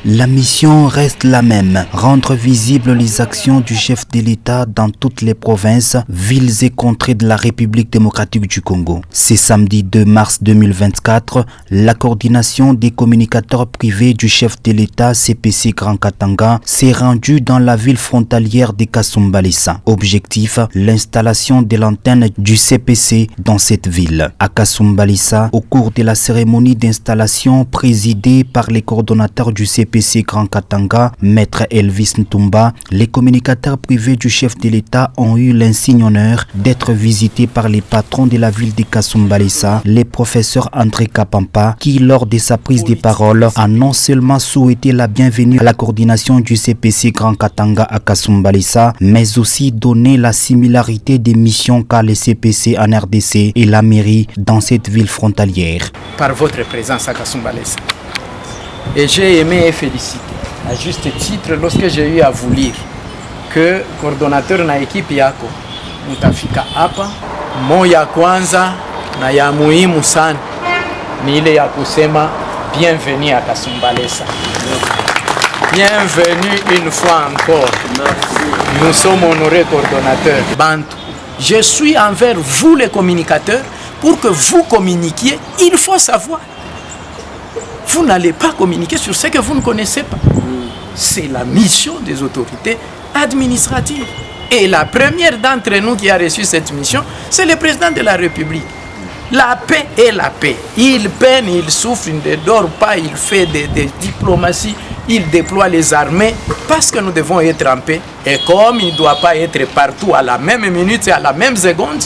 La mission reste la même, rendre visibles les actions du chef de l'État dans toutes les provinces, villes et contrées de la République démocratique du Congo. C'est samedi 2 mars 2024, la coordination des communicateurs privés du chef de l'État CPC Grand Katanga s'est rendue dans la ville frontalière de Kasumbalesa. Objectif, l'installation de l'antenne du CPC dans cette ville. À Kasumbalesa, au cours de la cérémonie d'installation présidée par les coordonnateurs du CPC Grand Katanga, Maître Elvis Ntumba, les communicateurs privés du chef de l'État ont eu l'insigne honneur d'être visités par les patrons de la ville de Kasumbalesa, les professeurs André Kapampa, qui lors de sa prise de parole a non seulement souhaité la bienvenue à la coordination du CPC Grand Katanga à Kasumbalesa, mais aussi donné la similarité des missions qu'a le CPC en RDC et la mairie dans cette ville frontalière. Par votre présence à Kasumbalesa. Et j'ai aimé et féliciter à juste titre lorsque j'ai eu à vous lire que coordonnateur na équipe yako mtafika hapa, moya kwanza na ya muhimu sana ni ile ya kusema bienvenue à Kasumbalesa. Bienvenue une fois encore. Merci. Nous sommes honorés coordonnateurs. Bantu, je suis envers vous les communicateurs pour que vous communiquiez, il faut savoir. Vous n'allez pas communiquer sur ce que vous ne connaissez pas. C'est la mission des autorités administratives. Et la première d'entre nous qui a reçu cette mission, c'est le président de la République. La paix est la paix. Il peine, il souffre, il ne dort pas, il fait des diplomaties, il déploie les armées parce que nous devons être en paix. Et comme il ne doit pas être partout à la même minute et à la même seconde,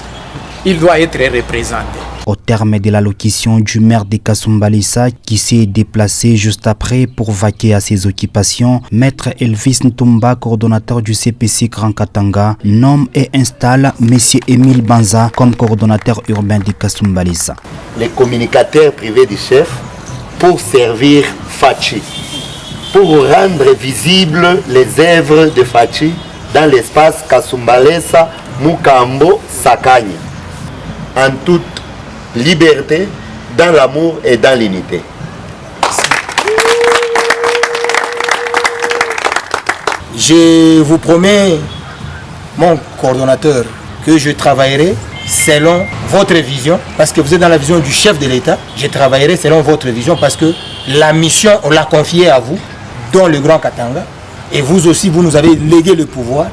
il doit être représenté. Au terme de l'allocution du maire de Kasumbalesa qui s'est déplacé juste après pour vaquer à ses occupations, Maître Elvis Ntumba, coordonnateur du CPC Grand Katanga, nomme et installe M. Émile Banza comme coordonnateur urbain de Kasumbalesa. Les communicateurs privés du chef pour servir Fachi, pour rendre visibles les œuvres de Fachi dans l'espace Kasumbalesa, Mukambo, Sakanya, en toute liberté, dans l'amour et dans l'unité. Je vous promets, mon coordonnateur, que je travaillerai selon votre vision, parce que vous êtes dans la vision du chef de l'État. Je travaillerai selon votre vision parce que la mission, on l'a confiée à vous, dans le Grand Katanga, et vous aussi, vous nous avez légué le pouvoir.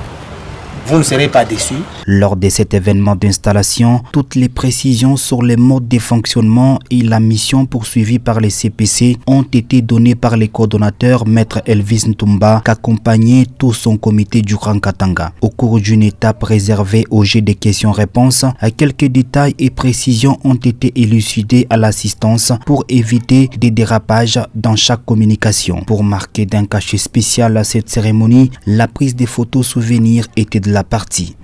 Vous ne serez pas déçus. Lors de cet événement d'installation, toutes les précisions sur les modes de fonctionnement et la mission poursuivie par les CPC ont été données par les coordonnateurs Maître Elvis Ntumba qu'accompagnait tout son comité du Grand Katanga. Au cours d'une étape réservée au jeu des questions-réponses, quelques détails et précisions ont été élucidés à l'assistance pour éviter des dérapages dans chaque communication. Pour marquer d'un cachet spécial à cette cérémonie, la prise des photos souvenirs était de la partie.